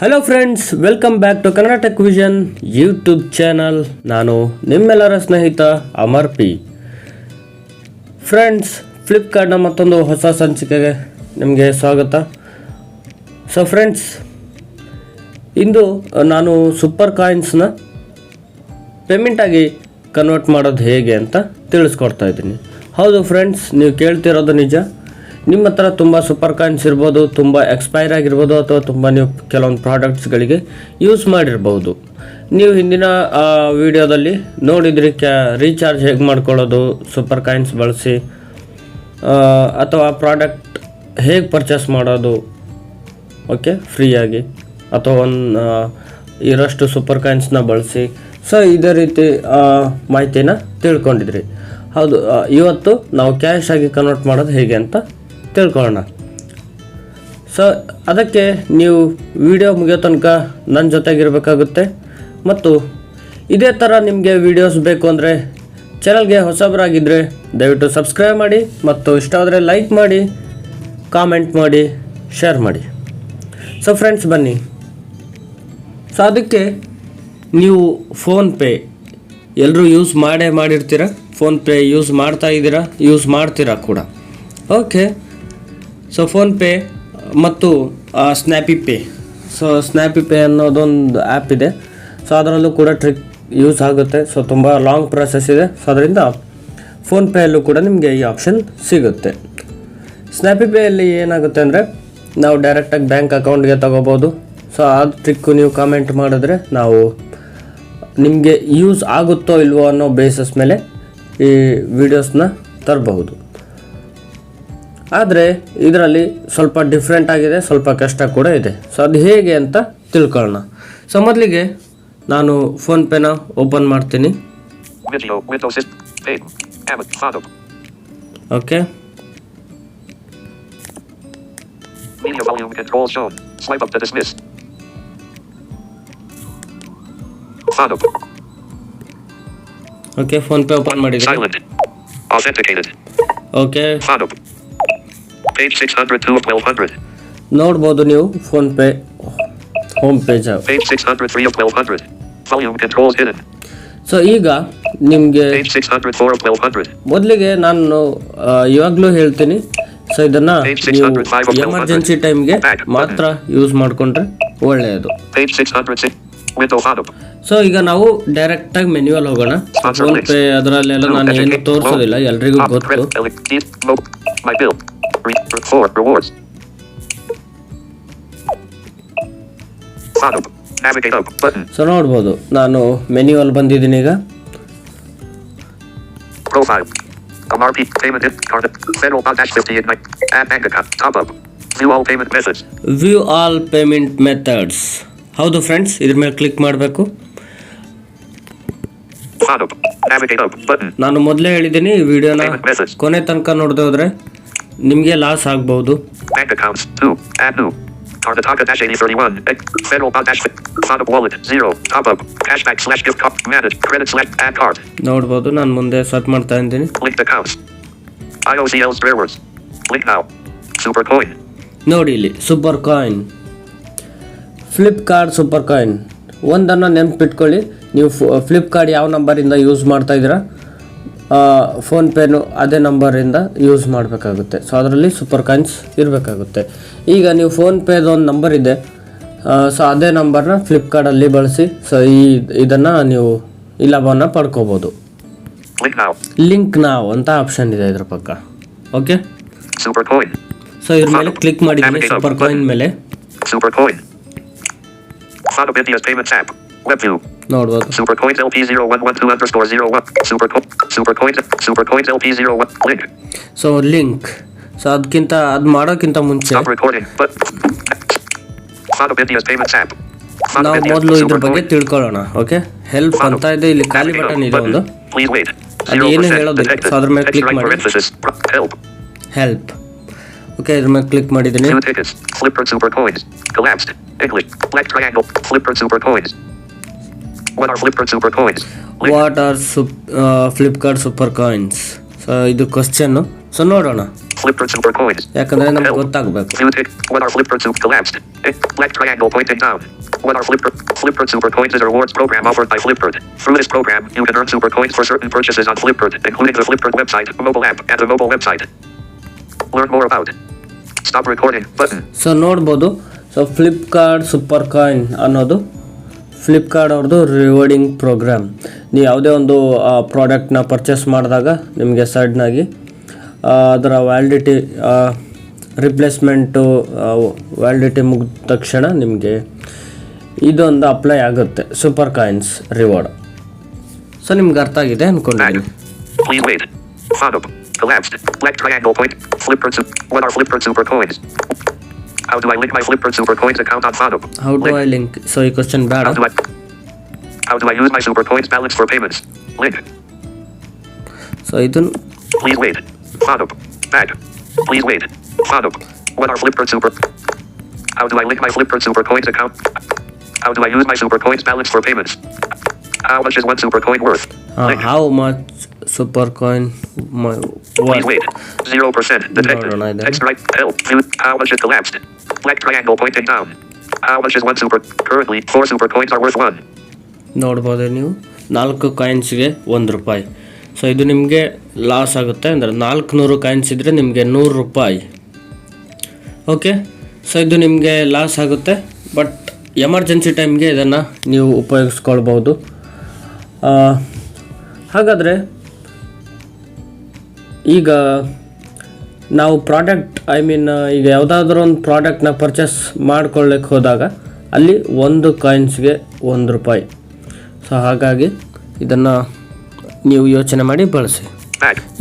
Hello friends, welcome back to Kannada tech vision YouTube channel. ನಾನು ನಿಮ್ಮೆಲ್ಲರ ಸ್ನೇಹಿತ ಅಮರ್ ಪಿ. ಫ್ರೆಂಡ್ಸ್, ಫ್ಲಿಪ್ಕಾರ್ಟ್ನ ಮತ್ತೊಂದು ಹೊಸ ಸಂಚಿಕೆಗೆ ನಿಮಗೆ ಸ್ವಾಗತ. ಸೊ ಫ್ರೆಂಡ್ಸ್, ಇಂದು ನಾನು ಸೂಪರ್ ಕಾಯಿನ್ಸ್ನ ಪೇಮೆಂಟಾಗಿ ಕನ್ವರ್ಟ್ ಮಾಡೋದು ಹೇಗೆ ಅಂತ ತಿಳಿಸ್ಕೊಡ್ತಾ ಇದ್ದೀನಿ. ಹೌದು ಫ್ರೆಂಡ್ಸ್, ನೀವು ಕೇಳ್ತಿರೋದು ನಿಜ. ನಿಮ್ಮ ಹತ್ರ ತುಂಬ ಸೂಪರ್ ಕಾಯಿನ್ಸ್ ಇರ್ಬೋದು, ತುಂಬ ಎಕ್ಸ್ಪೈರ್ ಆಗಿರ್ಬೋದು, ಅಥವಾ ತುಂಬ ನೀವು ಕೆಲವೊಂದು ಪ್ರಾಡಕ್ಟ್ಸ್ಗಳಿಗೆ ಯೂಸ್ ಮಾಡಿರ್ಬೋದು. ನೀವು ಹಿಂದಿನ ವಿಡಿಯೋದಲ್ಲಿ ನೋಡಿದ್ರಿ ರೀಚಾರ್ಜ್ ಹೇಗೆ ಮಾಡ್ಕೊಳ್ಳೋದು ಸೂಪರ್ ಕಾಯಿನ್ಸ್ ಬಳಸಿ, ಅಥವಾ ಪ್ರಾಡಕ್ಟ್ ಹೇಗೆ ಪರ್ಚೇಸ್ ಮಾಡೋದು ಓಕೆ ಫ್ರೀಯಾಗಿ, ಅಥವಾ ಇರೋಷ್ಟು ಸೂಪರ್ ಕಾಯಿನ್ಸ್ನ ಬಳಸಿ. ಸೊ ಇದೇ ರೀತಿ ಮಾಹಿತಿನ ತಿಳ್ಕೊಂಡಿದ್ರಿ. ಹೌದು, ಇವತ್ತು ನಾವು ಕ್ಯಾಶ್ ಆಗಿ ಕನ್ವರ್ಟ್ ಮಾಡೋದು ಹೇಗೆ ಅಂತ ತಿಳ್ಕೊಳ್ಳೋಣ. ಸೊ ಅದಕ್ಕೆ ನೀವು ವಿಡಿಯೋ ಮುಗಿಯೋ ತನಕ ನನ್ನ ಜೊತೆಗಿರಬೇಕಾಗುತ್ತೆ. ಮತ್ತು ಇದೇ ಥರ ನಿಮಗೆ ವೀಡಿಯೋಸ್ ಬೇಕು ಅಂದರೆ ಚಾನಲ್ಗೆ ಹೊಸಬರಾಗಿದ್ದರೆ ದಯವಿಟ್ಟು ಸಬ್ಸ್ಕ್ರೈಬ್ ಮಾಡಿ, ಮತ್ತು ಇಷ್ಟ ಆದರೆ ಲೈಕ್ ಮಾಡಿ, ಕಾಮೆಂಟ್ ಮಾಡಿ, ಶೇರ್ ಮಾಡಿ. ಸೊ ಫ್ರೆಂಡ್ಸ್, ಬನ್ನಿ. ಸೊ ಅದಕ್ಕೆ ನೀವು ಫೋನ್ಪೇ ಎಲ್ಲರೂ ಯೂಸ್ ಮಾಡಿರ್ತೀರ. ಫೋನ್ಪೇ ಯೂಸ್ ಮಾಡ್ತೀರಾ ಕೂಡ. ಓಕೆ, ಸೊ ಫೋನ್ಪೇ ಮತ್ತು ಸ್ನ್ಯಾಪಿ ಪೇ. ಸೊ ಸ್ನ್ಯಾಪಿ ಪೇ ಅನ್ನೋದೊಂದು ಆ್ಯಪ್ ಇದೆ. ಸೊ ಅದರಲ್ಲೂ ಕೂಡ ಟ್ರಿಕ್ ಯೂಸ್ ಆಗುತ್ತೆ. ಸೊ ತುಂಬ ಲಾಂಗ್ ಪ್ರೊಸೆಸ್ ಇದೆ. ಸೊ ಅದರಿಂದ ಫೋನ್ಪೇಯಲ್ಲೂ ಕೂಡ ನಿಮಗೆ ಈ ಆಪ್ಷನ್ ಸಿಗುತ್ತೆ. ಸ್ನ್ಯಾಪಿ ಪೇಯಲ್ಲಿ ಏನಾಗುತ್ತೆ ಅಂದರೆ ನಾವು ಡೈರೆಕ್ಟಾಗಿ ಬ್ಯಾಂಕ್ ಅಕೌಂಟ್ಗೆ ತಗೋಬೋದು. ಸೊ ಆ ಟ್ರಿಕ್ಕು ನೀವು ಕಾಮೆಂಟ್ ಮಾಡಿದ್ರೆ ನಾವು ನಿಮಗೆ ಯೂಸ್ ಆಗುತ್ತೋ ಇಲ್ವೋ ಅನ್ನೋ ಬೇಸಿಸ್ ಮೇಲೆ ಈ ವಿಡಿಯೋಸ್ನ ತರಬಹುದು. ಆದರೆ ಇದರಲ್ಲಿ ಸ್ವಲ್ಪ ಡಿಫ್ರೆಂಟ್ ಆಗಿದೆ, ಸ್ವಲ್ಪ ಕಷ್ಟ ಕೂಡ ಇದೆ. ಸೊ ಅದು ಹೇಗೆ ಅಂತ ತಿಳ್ಕೊಳ್ಳೋಣ. ಸೊ ಮೊದಲಿಗೆ ನಾನು ಫೋನ್ಪೇನ ಓಪನ್ ಮಾಡ್ತೀನಿ. ಓಕೆ, ಓಕೆ ಫೋನ್ಪೇ ಓಪನ್ ಮಾಡಿದ್ದೀನಿ. Okay, Page 602 of 1200. ನೋಡ್ಬೋದು ನೀವು PhonePe home page. Page 603 of 1200. Volume controls hidden. So ಈಗ ನಿಮಗೆ Page 604 of 1200. ಮೊದಲಿಗೆ ನಾನು ಇವಾಗಲೂ ಹೇಳ್ತೀನಿ. ಸೊ ಇದನ್ನು ಎಮರ್ಜೆನ್ಸಿ ಟೈಮ್ಗೆ ಮಾತ್ರ ಯೂಸ್ ಮಾಡಿಕೊಂಡ್ರೆ ಒಳ್ಳೆಯದು. Page 606. Window bottom. ಸೊ ಈಗ ನಾವು ಡೈರೆಕ್ಟಾಗಿ ಮೆನ್ಯುವಲ್ ಹೋಗೋಣ. ಫೋನ್ಪೇ ಅದರಲ್ಲೆಲ್ಲ ನಾನು ಏನು ತೋರಿಸೋದಿಲ್ಲ, ಎಲ್ರಿಗೂ ಗೊತ್ತು. My bill. 4 rewards. Bottom. Navigate up button. So ನೋಡ್ಬೋದು, ನಾನು ಮೆನ್ಯುವಲ್ ಬಂದಿದ್ದೀನಿ ಈಗ. Profile. Amar P. Payment in card. Federal Dash 50 in night. Add bank account. Top up. View all payment methods. View all payment methods. ಹೌದು friends, ಇದ್ರ ಮೇಲೆ click ಮಾಡಬೇಕು. Bottom. Navigate up button. ನಾನು ಮೊದಲೇ ಹೇಳಿದ್ದೀನಿ, ಈ ವಿಡಿಯೋನ ಕೊನೆ ತನಕ ನೋಡದೆ ಹೋದ್ರೆ ನಿಮಗೆ ಲಾಸ್ ಆಗ್ಬಹುದು. Bank accounts 2. Add new. Karnataka Dash 8031. Federal Dash. Bottom wallet 0. Top up. Cashback / gift card. Manage. Credit / add card. ನೋಡ್ಬೋದು, ನಾನು ಮುಂದೆ ಸರ್ಚ್ ಮಾಡ್ತಾ ಇದ್ದೀನಿ. Linked accounts. IOCL Sparewars. Link now. Supercoin. ನೋಡಿ ಇಲ್ಲಿ super coin, Flipkart super coin. ಒಂದನ್ನು ನೆನಪಿಟ್ಕೊಳ್ಳಿ, ನೀವು ಫ್ಲಿಪ್ಕಾರ್ಟ್ ಯಾವ ನಂಬರಿಂದ ಯೂಸ್ ಮಾಡ್ತಾ ಇದ್ದೀರಾ, ಫೋನ್ಪೇನು ಅದೇ ನಂಬರಿಂದ ಯೂಸ್ ಮಾಡಬೇಕಾಗುತ್ತೆ. ಸೊ ಅದರಲ್ಲಿ ಸೂಪರ್ ಕಾಯಿನ್ಸ್ ಇರಬೇಕಾಗುತ್ತೆ. ಈಗ ನೀವು ಫೋನ್ಪೇದು ಒಂದು ನಂಬರ್ ಇದೆ, ಸೊ ಅದೇ ನಂಬರ್ನ ಫ್ಲಿಪ್ಕಾರ್ಟಲ್ಲಿ ಬಳಸಿ. ಸೊ ಇದನ್ನು ನೀವು ಈ ಲಾಭವನ್ನು ಪಡ್ಕೋಬೋದು. ಲಿಂಕ್ ನಾವ್ ಅಂತ ಆಪ್ಷನ್ ಇದೆ ಇದ್ರ ಪಕ್ಕ. ಓಕೆ, ಸೊ ಇದ್ರ ಮೇಲೆ ಕ್ಲಿಕ್ ಮಾಡಿದ್ದೀನಿ, ಸೂಪರ್ ಕಾಯಿನ್ ಮೇಲೆ. ನೋಡ್ಬೋದು, Supercoins LP0112_01 Supercoins LP01 link. So link. So ಅದಕ್ಕಿಂತ ಅದು ಮಾಡೋಕ್ಕಿಂತ ಮುಂಚೆ ನಾವು ಮೊದಲು ಇದ್ರ ಬಗ್ಗೆ ತಿಳ್ಕೊಳ್ಳೋಣ. ಓಕೆ, ಹೆಲ್ಪ್ ಅಂತ ಇದೆ, ಇಲ್ಲಿ ಖಾಲಿ ಬಟನ್ ಇದೆ ಒಂದು, ಅದು ಏನು ಹೇಳೋದಿಲ್ಲ. ಸೊ ಅದ್ರ ಮೇಲೆ ಕ್ಲಿಕ್ ಮಾಡಿ, ಹೆಲ್ಪ್. ಓಕೆ, ಇದ್ರ ಮೇಲೆ ಕ್ಲಿಕ್ ಮಾಡಿದ್ದೀನಿ. Flipkart Supercoins collapsed. English black triangle. Flipkart Supercoins. What are Flipkart Supercoins? What are Flipkart Supercoins? So ಇದು ಕ್ವಶನ್. ಸೊ ನೋಡೋಣ. Flipkart Supercoins. ಯಾಕಂದರೆ ನಮ್ಗೆ ಗೊತ್ತಾಗಬೇಕು. View tick. What are Flipkart Super collapsed? Black triangle pointing down. What are Flipkart Supercoins is a rewards program offered by Flipkart. Through this program, you can earn Supercoins for certain purchases on Flipkart, including the Flipkart website, mobile app, and the mobile website. Learn more about it. Stop recording button. So ನೋಡ್ಬೋದು. So Flipkart super coin ಅನ್ನೋದು ಫ್ಲಿಪ್ಕಾರ್ಟ್ ಅವ್ರದ್ದು rewarding program. ನೀವು ಯಾವುದೇ ಒಂದು ಪ್ರಾಡಕ್ಟ್ನ purchase ಮಾಡಿದಾಗ ನಿಮಗೆ ಸಡನ್ನಾಗಿ ಅದರ ವ್ಯಾಲಿಡಿಟಿ ರಿಪ್ಲೇಸ್ಮೆಂಟು ವ್ಯಾಲಿಡಿಟಿ ಮುಗಿದ ತಕ್ಷಣ ನಿಮಗೆ ಇದೊಂದು ಅಪ್ಲೈ ಆಗುತ್ತೆ ಸೂಪರ್ ಕಾಯಿನ್ಸ್ ರಿವಾರ್ಡ್. ಸೊ ನಿಮ್ಗೆ ಅರ್ಥ ಆಗಿದೆ ಅಂದ್ಕೊಂಡಿದ್ದೀನಿ. Please wait. Found collapsed. Black triangle point. What are Flipkart Supercoins? How do I link my Flipkart Supercoins account on Fondo? How do I link? So ಈ question ಬೇಡ. How do I use my Supercoins balance for payments? Link. So ಇದನ್ನು Please wait. Fondo. Back. Please wait. Fondo. What are Flipkart Super? How do I link my Flipkart Supercoins account? How do I use my Supercoins balance for payments? How much is one Supercoin worth? How much Supercoin? Please wait. 0% detected. No, Text right. Help. How much is collapsed? Black triangle pointing down. How much is one super? Currently, 4 Supercoins are worth 1. ನೋಡ್ಬೋದು ನೀವು 4 ಕಾಯಿನ್ಸ್ಗೆ ₹1. So ಇದು ನಿಮಗೆ loss ಆಗುತ್ತೆ. ಅಂದರೆ 400 coins ಇದ್ದರೆ ನಿಮಗೆ ₹100. Okay, so ಇದು ನಿಮಗೆ ಲಾಸ್ ಆಗುತ್ತೆ. ಬಟ್ ಎಮರ್ಜೆನ್ಸಿ ಟೈಮ್ಗೆ ಇದನ್ನು ನೀವು ಉಪಯೋಗಿಸ್ಕೊಳ್ಬೋದು. ಹಾಗಾದರೆ ಈಗ ನಾವು ಪ್ರಾಡಕ್ಟ್ ಈಗ ಯಾವುದಾದ್ರೂ ಒಂದು ಪ್ರಾಡಕ್ಟ್ನ ಪರ್ಚೇಸ್ ಮಾಡ್ಕೊಳ್ಳಿಕ್ಕೆ ಹೋದಾಗ ಅಲ್ಲಿ 1 ಕಾಯಿನ್ಸ್ಗೆ ₹1. ಸೊ ಹಾಗಾಗಿ ಇದನ್ನು ನೀವು ಯೋಚನೆ ಮಾಡಿ ಬಳಸಿ.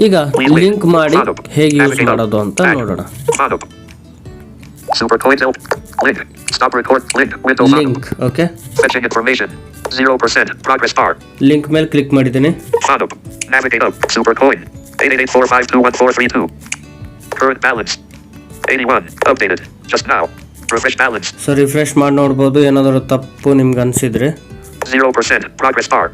ಈಗ ಲಿಂಕ್ ಮಾಡಿ ಹೇಗೆ ಯೂಸ್ ಮಾಡೋದು ಅಂತ ನೋಡೋಣ. Stop record. Window. Link okay. Fetching information. 0% progress bar. Link ಮೇಲೆ ಕ್ಲಿಕ್ ಮಾಡಿದ್ದೀನಿ. Fondo. Navigate up. Supercoin. 8884521432. Current balance. 81. Updated. Just now. Refresh balance. So refresh ಮಾಡಿ ನೋಡ್ಬೋದು. ಏನಾದರೂ ತಪ್ಪು ನಿಮ್ಗೆ ಅನಿಸಿದ್ರೆ 0% progress bar.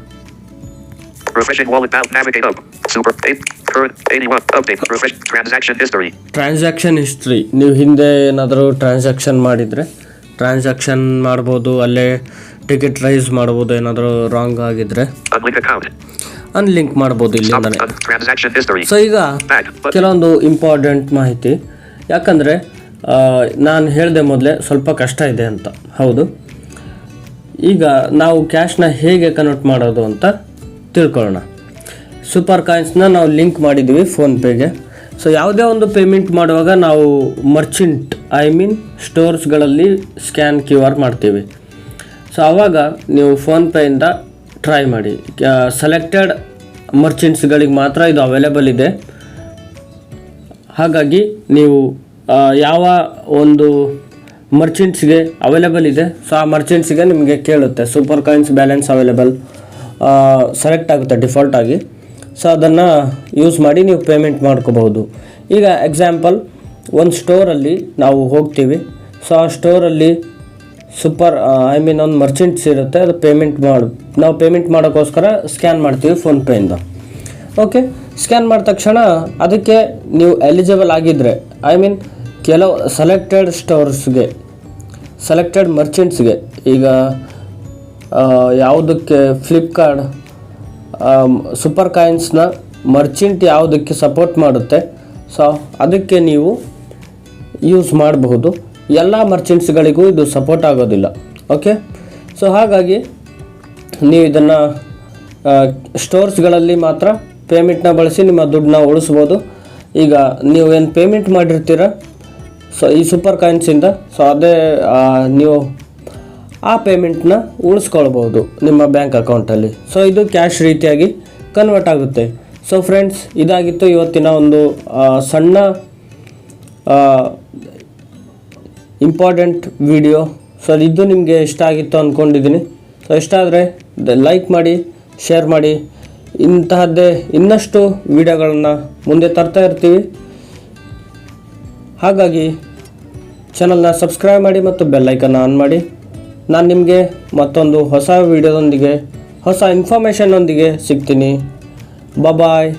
Refreshing wallet balance. Navigate up. Super 8. Current 81. Update. Refresh transaction history. Transaction history. ನೀವು ಹಿಂದೆ ಏನಾದರೂ ಟ್ರಾನ್ಸಾಕ್ಷನ್ ಮಾಡಿದರೆ ಟ್ರಾನ್ಸಾಕ್ಷನ್ ಮಾಡ್ಬೋದು. ಅಲ್ಲೇ ಟಿಕೆಟ್ ರೈಸ್ ಮಾಡ್ಬೋದು. ಏನಾದರೂ ರಾಂಗ್ ಆಗಿದ್ರೆ Unlink account. ಅನ್ಲಿಂಕ್ ಮಾಡ್ಬೋದು ಇಲ್ಲಿಂದನೇ. Transaction history. ಸೊ ಈಗ ಕೆಲವೊಂದು ಇಂಪಾರ್ಟೆಂಟ್ ಮಾಹಿತಿ, ಯಾಕಂದರೆ ನಾನು ಹೇಳಿದೆ ಮೊದಲೇ ಸ್ವಲ್ಪ ಕಷ್ಟ ಇದೆ ಅಂತ. ಹೌದು, ಈಗ ನಾವು ಕ್ಯಾಶ್ನ ಹೇಗೆ ಕನ್ವರ್ಟ್ ಮಾಡೋದು ಅಂತ ತಿಳ್ಕೊಳ್ಳೋಣ. ಸೂಪರ್ ಕಾಯಿನ್ಸ್ನ ನಾವು ಲಿಂಕ್ ಮಾಡಿದ್ದೀವಿ ಫೋನ್ಪೇಗೆ. ಸೊ ಯಾವುದೇ ಒಂದು ಪೇಮೆಂಟ್ ಮಾಡುವಾಗ ನಾವು ಮರ್ಚೆಂಟ್ ಸ್ಟೋರ್ಸ್ಗಳಲ್ಲಿ ಸ್ಕ್ಯಾನ್ QR ಮಾಡ್ತೀವಿ. ಸೊ ಆವಾಗ ನೀವು ಫೋನ್ಪೇಯಿಂದ ಟ್ರೈ ಮಾಡಿ. ಸೆಲೆಕ್ಟೆಡ್ ಮರ್ಚೆಂಟ್ಸ್ಗಳಿಗೆ ಮಾತ್ರ ಇದು ಅವೈಲೇಬಲ್ ಇದೆ. ಹಾಗಾಗಿ ನೀವು ಯಾವ ಒಂದು ಮರ್ಚೆಂಟ್ಸ್ಗೆ ಅವೈಲೇಬಲ್ ಇದೆ, ಸೊ ಆ ಮರ್ಚೆಂಟ್ಸ್ಗೆ ನಿಮಗೆ ಕೇಳುತ್ತೆ super coins balance available select ಆಗುತ್ತೆ ಡಿಫಾಲ್ಟಾಗಿ. ಸೊ ಅದನ್ನು ಯೂಸ್ ಮಾಡಿ ನೀವು ಪೇಮೆಂಟ್ ಮಾಡ್ಕೋಬಹುದು. ಈಗ ಎಕ್ಸಾಂಪಲ್ ಒಂದು ಸ್ಟೋರಲ್ಲಿ ನಾವು ಹೋಗ್ತೀವಿ. ಸೊ ಆ ಸ್ಟೋರಲ್ಲಿ ಒಂದು ಮರ್ಚೆಂಟ್ಸ್ ಇರುತ್ತೆ. ಅದು ನಾವು ಪೇಮೆಂಟ್ ಮಾಡೋಕ್ಕೋಸ್ಕರ ಸ್ಕ್ಯಾನ್ ಮಾಡ್ತೀವಿ ಫೋನ್ಪೇಯಿಂದ. ಓಕೆ, ಸ್ಕ್ಯಾನ್ ಮಾಡಿದ ತಕ್ಷಣ ಅದಕ್ಕೆ ನೀವು ಎಲಿಜಿಬಲ್ ಆಗಿದ್ದರೆ ಕೆಲವು ಸೆಲೆಕ್ಟೆಡ್ ಸ್ಟೋರ್ಸ್ಗೆ, ಸೆಲೆಕ್ಟೆಡ್ ಮರ್ಚೆಂಟ್ಸ್ಗೆ, ಈಗ ಯಾವುದಕ್ಕೆ ಫ್ಲಿಪ್ಕಾರ್ಟ್ ಸೂಪರ್ ಕಾಯಿನ್ಸ್ನ ಮರ್ಚೆಂಟ್ ಯಾವುದಕ್ಕೆ ಸಪೋರ್ಟ್ ಮಾಡುತ್ತೆ, ಸೊ ಅದಕ್ಕೆ ನೀವು ಯೂಸ್ ಮಾಡಬಹುದು. ಎಲ್ಲ ಮರ್ಚೆಂಟ್ಸ್ಗಳಿಗೂ ಇದು ಸಪೋರ್ಟ್ ಆಗೋದಿಲ್ಲ. ಓಕೆ, ಸೊ ಹಾಗಾಗಿ ನೀವು ಇದನ್ನು ಸ್ಟೋರ್ಸ್ಗಳಲ್ಲಿ ಮಾತ್ರ ಪೇಮೆಂಟ್ನ ಬಳಸಿ ನಿಮ್ಮ ದುಡ್ಡನ್ನ ಉಳಿಸ್ಬೋದು. ಈಗ ನೀವು ಏನು ಪೇಮೆಂಟ್ ಮಾಡಿರ್ತೀರ ಸೊ ಈ ಸೂಪರ್ ಕಾಯಿನ್ಸಿಂದ, ಸೊ ಅದೇ ನೀವು ಆ ಪೇಮೆಂಟ್ನ ಉಳಿಸ್ಕೊಳ್ಬೋದು ನಿಮ್ಮ ಬ್ಯಾಂಕ್ ಅಕೌಂಟಲ್ಲಿ. ಸೊ ಇದು ಕ್ಯಾಶ್ ರೀತಿಯಾಗಿ ಕನ್ವರ್ಟ್ ಆಗುತ್ತೆ. ಸೊ ಫ್ರೆಂಡ್ಸ್, ಇದಾಗಿತ್ತು ಇವತ್ತಿನ ಒಂದು ಸಣ್ಣ ಇಂಪಾರ್ಟೆಂಟ್ ವಿಡಿಯೋ. ಸೊ ಇದು ನಿಮಗೆ ಇಷ್ಟ ಆಗಿತ್ತು ಅಂದ್ಕೊಂಡಿದ್ದೀನಿ. ಸೊ ಇಷ್ಟ ಆದರೆ ಲೈಕ್ ಮಾಡಿ, ಶೇರ್ ಮಾಡಿ. ಇಂತಹದ್ದೇ ಇನ್ನಷ್ಟು ವಿಡಿಯೋಗಳನ್ನು ಮುಂದೆ ತರ್ತಾ ಇರ್ತೀವಿ. ಹಾಗಾಗಿ ಚಾನಲ್ನ ಸಬ್ಸ್ಕ್ರೈಬ್ ಮಾಡಿ ಮತ್ತು ಬೆಲ್ಲೈಕನ್ನ ಆನ್ ಮಾಡಿ. ನಾನು ನಿಮಗೆ ಮತ್ತೊಂದು ಹೊಸ ವಿಡಿಯೋದೊಂದಿಗೆ, ಹೊಸ ಇನ್ಫಾರ್ಮೇಷನ್ನೊಂದಿಗೆ ಸಿಗ್ತೀನಿ. ಬಾಯ್.